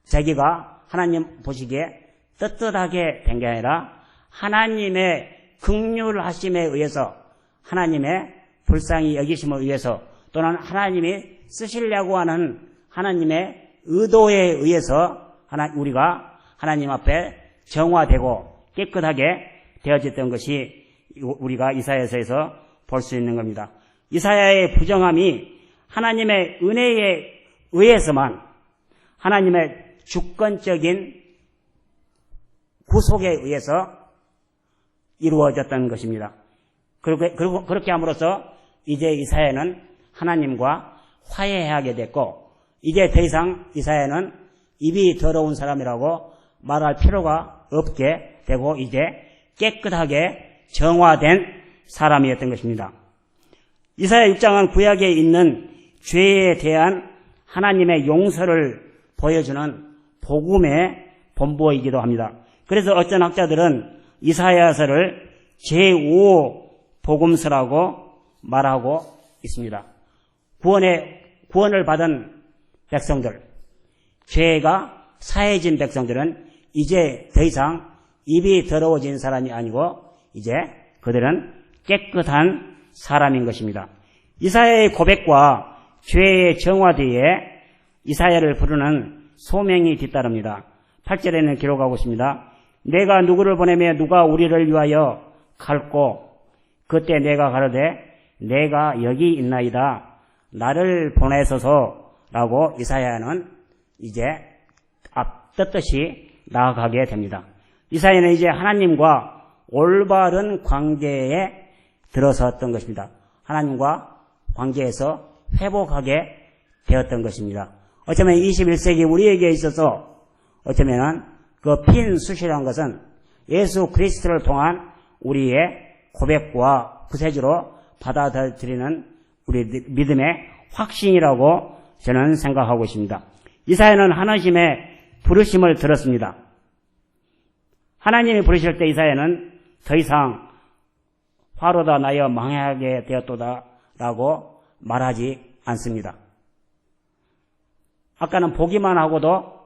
자기가 하나님 보시기에 떳떳하게 된 게 아니라 하나님의 긍휼하심에 의해서 하나님의 불쌍히 여기심을 위해서 또는 하나님이 쓰시려고 하는 하나님의 의도에 의해서 우리가 하나님 앞에 정화되고 깨끗하게 되어졌던 것이 우리가 이사야서에서 볼 수 있는 겁니다. 이사야의 부정함이 하나님의 은혜에 의해서만 하나님의 주권적인 구속에 의해서 이루어졌던 것입니다. 그렇게 함으로써 이제 이사야는 하나님과 화해하게 됐고 이제 더 이상 이사야는 입이 더러운 사람이라고 말할 필요가 없게 되고 이제 깨끗하게 정화된 사람이었던 것입니다. 이사야 6장은 구약에 있는 죄에 대한 하나님의 용서를 보여주는 복음의 본보이기도 합니다. 그래서 어떤 학자들은 이사야서를 제5 복음서라고 말하고 있습니다. 구원을 받은 백성들, 죄가 사해진 백성들은 이제 더 이상 입이 더러워진 사람이 아니고 이제 그들은 깨끗한 사람인 것입니다. 이사야의 고백과 죄의 정화뒤에 이사야를 부르는 소명이 뒤따릅니다. 8절에는 기록하고 있습니다. 내가 누구를 보내며 누가 우리를 위하여 갈고 그때 내가 가로되 내가 여기 있나이다 나를 보내소서라고 이사야는 이제 떳떳이 나아가게 됩니다. 이사야는 이제 하나님과 올바른 관계에 들어섰던 것입니다. 하나님과 관계에서 회복하게 되었던 것입니다. 어쩌면 21세기 우리에게 있어서 어쩌면 그 핀 숫이라는 것은 예수 그리스도를 통한 우리의 고백과 구세주로 받아들이는 우리 믿음의 확신이라고 저는 생각하고 있습니다. 이사야는 하나님의 부르심을 들었습니다. 하나님이 부르실 때 이사야는 더 이상 화로다 나여 망하게 되었도다 라고 말하지 않습니다. 아까는 보기만 하고도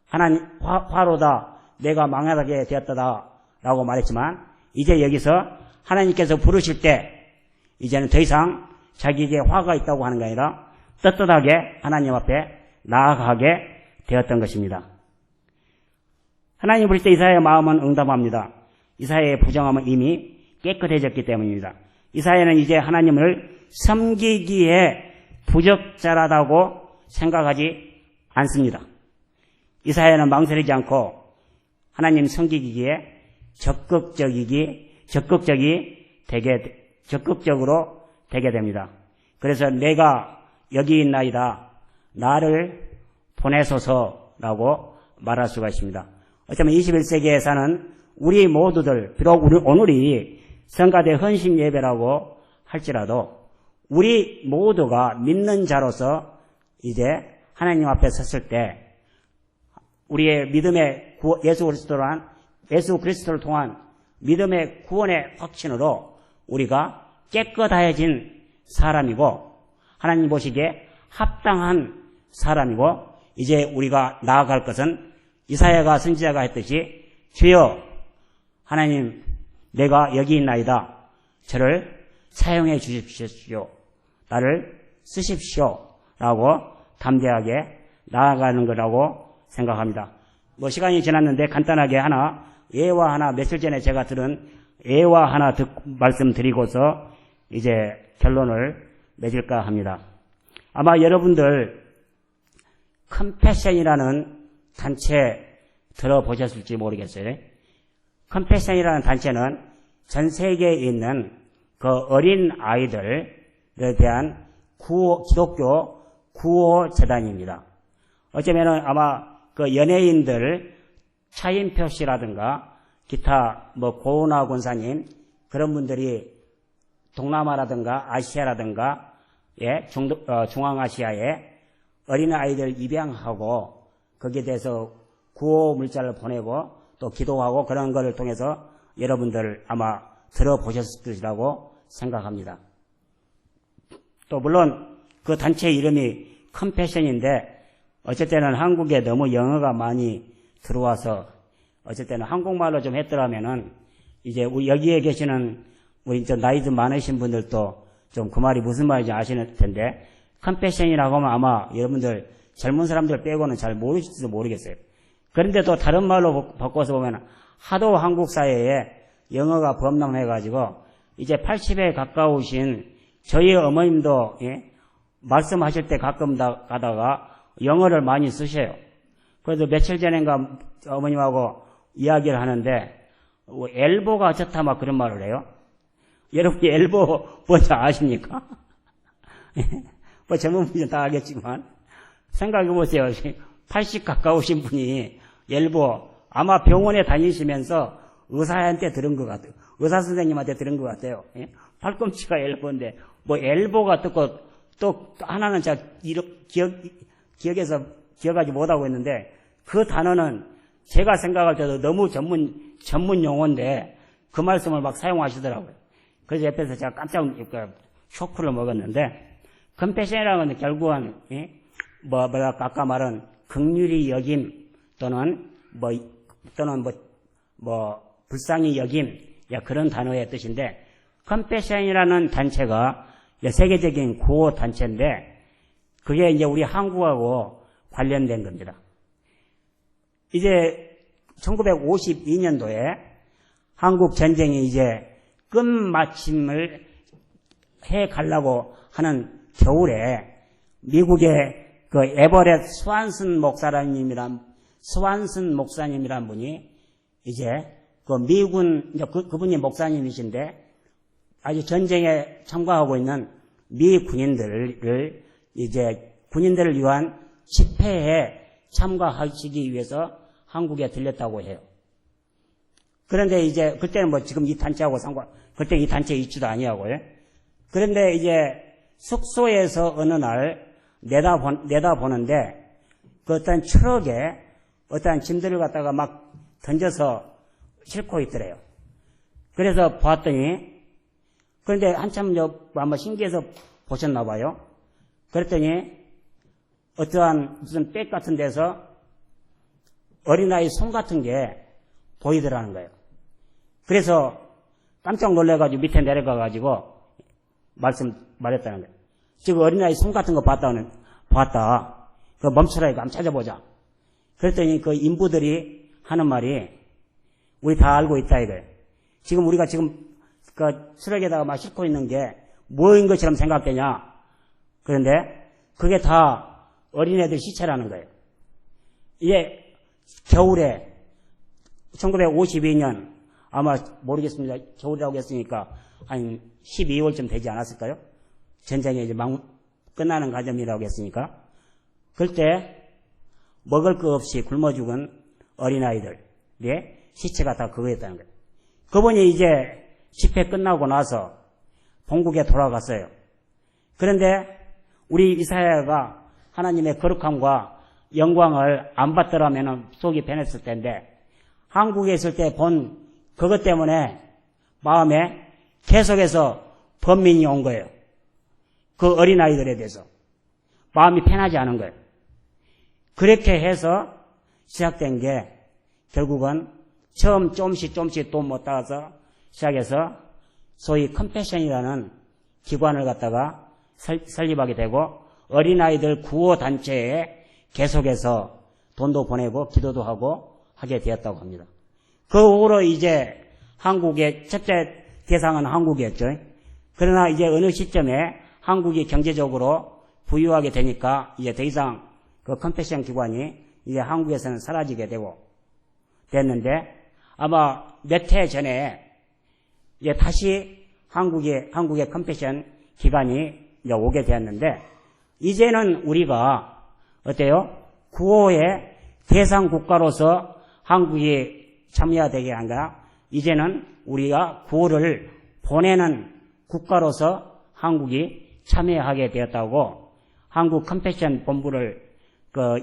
하나님 화로다 내가 망하게 되었다 라고 말했지만 이제 여기서 하나님께서 부르실 때 이제는 더 이상 자기에게 화가 있다고 하는 게 아니라 떳떳하게 하나님 앞에 나아가게 되었던 것입니다. 하나님 부르실 때 이사야의 마음은 응답합니다. 이사야의 부정함은 이미 깨끗해졌기 때문입니다. 이사야는 이제 하나님을 섬기기에 부적절하다고 생각하지 않습니다. 이사야는 망설이지 않고 하나님 섬기기에 적극적으로 되게 됩니다. 그래서 내가 여기 있나이다. 나를 보내소서라고 말할 수가 있습니다. 어쩌면 21세기에 사는 우리 모두들, 비록 오늘이 성가대 헌신 예배라고 할지라도 우리 모두가 믿는 자로서 이제 하나님 앞에 섰을 때 우리의 믿음의 예수 그리스도를 통한 믿음의 구원의 확신으로 우리가 깨끗해진 사람이고 하나님 보시기에 합당한 사람이고 이제 우리가 나아갈 것은 이사야가 선지자가 했듯이 주여 하나님 내가 여기 있나이다. 저를 사용해 주십시오. 나를 쓰십시오. 라고 담대하게 나아가는 거라고 생각합니다. 시간이 지났는데 간단하게 하나 예화 하나 며칠 전에 제가 들은 예화 하나 말씀드리고서 이제 결론을 맺을까 합니다. 아마 여러분들 컴패션이라는 단체 들어보셨을지 모르겠어요. 컴패션이라는 단체는 전 세계에 있는 그 어린 아이들에 대한 기독교 구호 재단입니다. 어쩌면은 아마 그 연예인들 차인표 씨라든가 기타 고은하 권사님 그런 분들이 동남아라든가 아시아라든가 중앙아시아에 어린아이들 입양하고 거기에 대해서 구호 문자를 보내고 또 기도하고 그런 것을 통해서 여러분들 아마 들어보셨을 것이라고 생각합니다. 또 물론 그 단체 이름이 컴패션인데 어쩔 때는 한국에 너무 영어가 많이 들어와서 어쩔 때는 한국말로 좀 했더라면은 이제 여기에 계시는 우리 좀 나이 좀 많으신 분들도 좀 그 말이 무슨 말인지 아시는 텐데 컴패션이라고 하면 아마 여러분들 젊은 사람들 빼고는 잘 모르실지도 모르겠어요. 그런데 또 다른 말로 바꿔서 보면 하도 한국 사회에 영어가 범람해가지고 이제 80에 가까우신 저희 어머님도 말씀하실 때 가끔 가다가 영어를 많이 쓰셔요. 그래서 며칠 전인가 어머님하고 이야기를 하는데 엘보가 어쩌다 막 그런 말을 해요. 여러분이 엘보 뭔지 아십니까? 젊은 분이 다 알겠지만 생각해보세요. 80 가까우신 분이 엘보 아마 병원에 다니시면서 의사한테 들은 것 같아요. 의사 선생님한테 들은 것 같아요. 팔꿈치가 엘보인데 엘보가 듣고 또 하나는 제가 기억하지 못하고 있는데 그 단어는 제가 생각할 때도 너무 전문 용어인데 그 말씀을 막 사용하시더라고요. 그래서 옆에서 제가 깜짝 쇼크를 먹었는데 컴패션이라는 건 결국은 아까 말한 긍휼히 여김 또는 불쌍히 여김 그런 단어의 뜻인데 컴패션이라는 단체가 세계적인 구호 단체인데 그게 이제 우리 한국하고 관련된 겁니다. 이제 1952년도에 한국 전쟁이 이제 끝마침을 해 가려고 하는 겨울에 미국의 그 에버렛 스완슨 목사님이란 분이 이제 그 미군 그분이 목사님이신데 아주 전쟁에 참가하고 있는 미 군인들을 이제 군인들을 위한 집회에 참가하시기 위해서 한국에 들렸다고 해요. 그런데 이제 그때는 뭐 지금 이 단체하고 그때 이 단체 있지도 아니하고요. 그런데 이제 숙소에서 어느 날 내다보는데 그 어떤 트럭에 어떤 짐들을 갖다가 막 던져서 싣고 있더래요. 그래서 보았더니, 그런데 한참 아마 신기해서 보셨나 봐요. 그랬더니 어떠한 무슨 백 같은 데서 어린아이 손 같은 게 보이더라는 거예요. 그래서 깜짝 놀래가지고 밑에 내려가가지고 말했다는 거예요. 지금 어린아이 손 같은 거 봤다. 그 멈춰라, 이거 한번 찾아보자. 그랬더니 그 인부들이 하는 말이, 우리 다 알고 있다, 이거예요. 지금 우리가 그 트럭에다가 막 싣고 있는 게 뭐인 것처럼 생각되냐. 그런데 그게 다 어린애들 시체라는 거예요. 이게 겨울에 1952년 아마 모르겠습니다. 겨울이라고 했으니까 한 12월쯤 되지 않았을까요? 전쟁이 이제 막 끝나는 과정이라고 했으니까. 그때 먹을 거 없이 굶어 죽은 어린아이들의 시체가 다 그거였다는 거예요. 그분이 이제 집회 끝나고 나서 본국에 돌아갔어요. 그런데 우리 이사야가 하나님의 거룩함과 영광을 안 받더라면 속이 변했을 텐데, 한국에 있을 때 본 그것 때문에 마음에 계속해서 번민이 온 거예요. 그 어린아이들에 대해서 마음이 편하지 않은 거예요. 그렇게 해서 시작된 게 결국은 처음 조금씩 돈 못 따서 시작해서 소위 컴패션이라는 기관을 갖다가 설립하게 되고, 어린아이들 구호단체에 계속해서 돈도 보내고 기도도 하고 하게 되었다고 합니다. 그 후로 이제 한국의 첫째 대상은 한국이었죠. 그러나 이제 어느 시점에 한국이 경제적으로 부유하게 되니까 이제 더 이상 그 컴패션 기관이 이제 한국에서는 사라지게 됐는데, 아마 몇 해 전에 이제 다시 한국의 컴패션 기관이 이제 오게 되었는데, 이제는 우리가 어때요? 구호의 대상 국가로서 한국이 참여되게 한 거야. 이제는 우리가 구호를 보내는 국가로서 한국이 참여하게 되었다고 한국 컴패션 본부를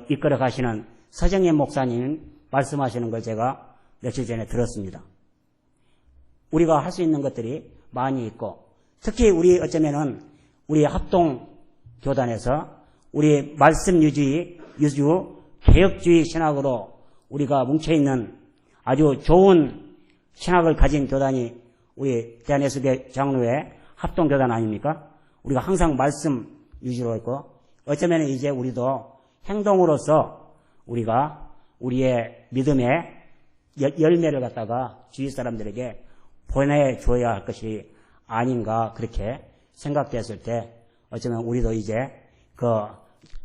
이끌어 가시는 서정현 목사님 말씀하시는 걸 제가 며칠 전에 들었습니다. 우리가 할 수 있는 것들이 많이 있고, 특히 우리 어쩌면은 우리 합동교단에서 우리 말씀 유주 개혁주의 신학으로 우리가 뭉쳐있는 아주 좋은 신학을 가진 교단이 우리 대한예수교 장로회 합동교단 아닙니까? 우리가 항상 말씀 유지로 있고, 어쩌면 이제 우리도 행동으로서 우리가 우리의 믿음의 열매를 갖다가 주위 사람들에게 보내줘야 할 것이 아닌가, 그렇게 생각됐을 때, 어쩌면 우리도 이제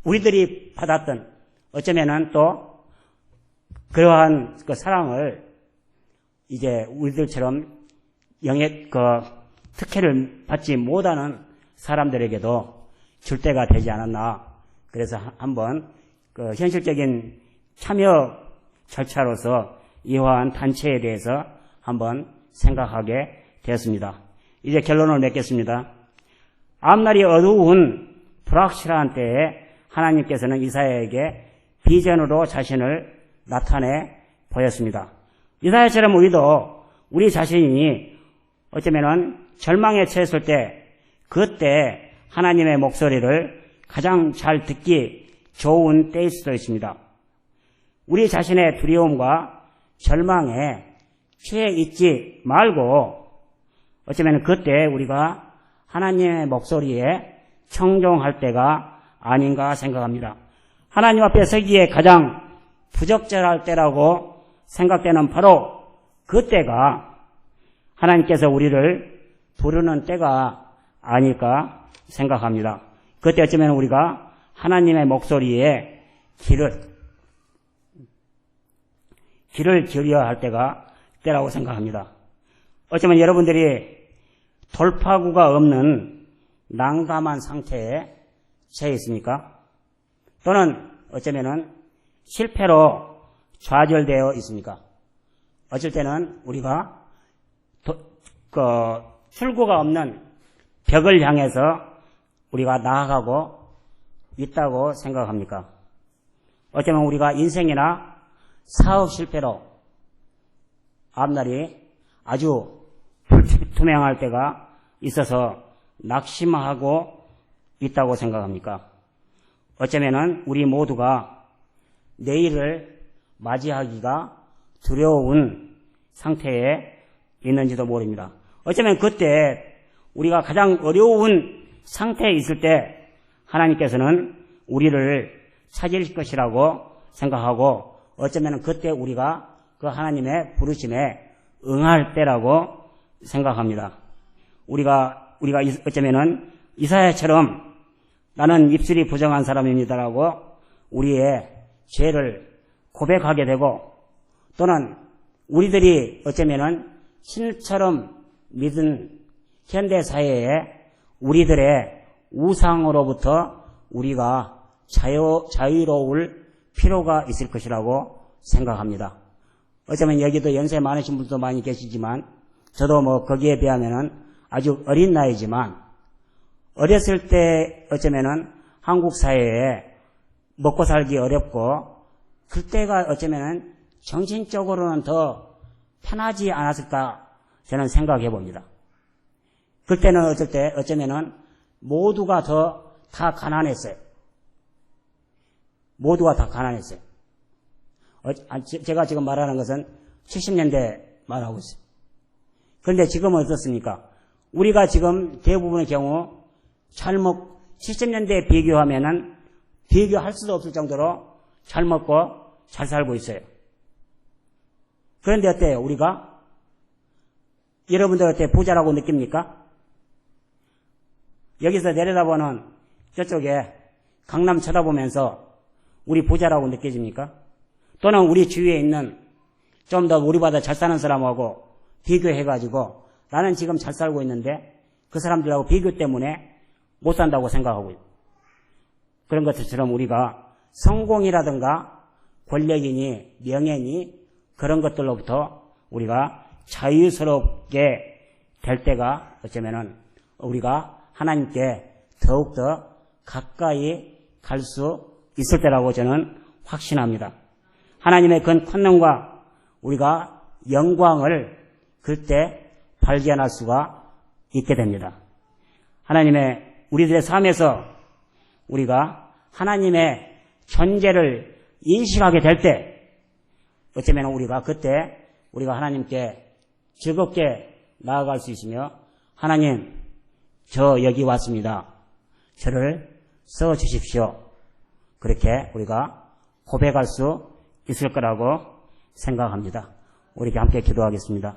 우리들이 받았던, 어쩌면은 또 그러한 그 사랑을 이제 우리들처럼 특혜를 받지 못하는 사람들에게도 줄 때가 되지 않았나. 그래서 한번 현실적인 참여 절차로서 이러한 단체에 대해서 한번 생각하게 되었습니다. 이제 결론을 맺겠습니다. 앞날이 어두운 불확실한 때에 하나님께서는 이사야에게 비전으로 자신을 나타내 보였습니다. 이사야처럼 우리도 우리 자신이 어쩌면은 절망에 처했을 때, 그때 하나님의 목소리를 가장 잘 듣기 좋은 때일 수도 있습니다. 우리 자신의 두려움과 절망에 취해 있지 말고, 어쩌면 그때 우리가 하나님의 목소리에 청종할 때가 아닌가 생각합니다. 하나님 앞에 서기에 가장 부적절할 때라고 생각되는 바로 그때가 하나님께서 우리를 부르는 때가 아닐까 생각합니다. 그때 어쩌면 우리가 하나님의 목소리에 귀를 기울여야 할 때라고 생각합니다. 어쩌면 여러분들이 돌파구가 없는 난감한 상태에 처해 있습니까? 또는 어쩌면은 실패로 좌절되어 있습니까? 어쩔 때는 우리가 출구가 없는 벽을 향해서 우리가 나아가고 있다고 생각합니까? 어쩌면 우리가 인생이나 사업 실패로 앞날이 아주 불투명할 때가 있어서 낙심하고 있다고 생각합니까? 어쩌면은 우리 모두가 내일을 맞이하기가 두려운 상태에 있는지도 모릅니다. 어쩌면 그때 우리가 가장 어려운 상태에 있을 때 하나님께서는 우리를 찾으실 것이라고 생각하고 어쩌면 그때 우리가 그 하나님의 부르심에 응할 때라고 생각합니다. 우리가 어쩌면은 이사야처럼 나는 입술이 부정한 사람입니다라고 우리의 죄를 고백하게 되고 또는 우리들이 어쩌면은 신처럼 믿은 현대 사회에 우리들의 우상으로부터 우리가 자유로울 필요가 있을 것이라고 생각합니다. 어쩌면 여기도 연세 많으신 분도 많이 계시지만 저도 뭐 거기에 비하면은 아주 어린 나이지만 어렸을 때 어쩌면은 한국 사회에 먹고 살기 어렵고 그때가 어쩌면은 정신적으로는 더 편하지 않았을까 저는 생각해 봅니다. 그때는 어쩌면은 모두가 다 가난했어요. 모두가 다 가난했어요. 제가 지금 말하는 것은 70년대 말하고 있어요. 그런데 지금은 어떻습니까? 우리가 지금 대부분의 경우 70년대에 비교하면은 비교할 수도 없을 정도로 잘 먹고 잘 살고 있어요. 그런데 어때요? 우리가? 여러분들 어때 부자라고 느낍니까? 여기서 내려다보는 저쪽에 강남 쳐다보면서 우리 부자라고 느껴집니까? 또는 우리 주위에 있는 좀 더 우리보다 잘 사는 사람하고 비교해가지고 나는 지금 잘 살고 있는데 그 사람들하고 비교 때문에 못 산다고 생각하고 있고 그런 것들처럼 우리가 성공이라든가 권력이니 명예니 그런 것들로부터 우리가 자유스럽게 될 때가 어쩌면은 우리가 하나님께 더욱더 가까이 갈 수 있을 때라고 저는 확신합니다. 하나님의 그 권능과 우리가 영광을 그때 발견할 수가 있게 됩니다. 하나님의 우리들의 삶에서 우리가 하나님의 존재를 인식하게 될 때 어쩌면 우리가 그때 우리가 하나님께 즐겁게 나아갈 수 있으며 하나님 저 여기 왔습니다. 저를 써주십시오. 그렇게 우리가 고백할 수 있을 거라고 생각합니다. 우리 함께 기도하겠습니다.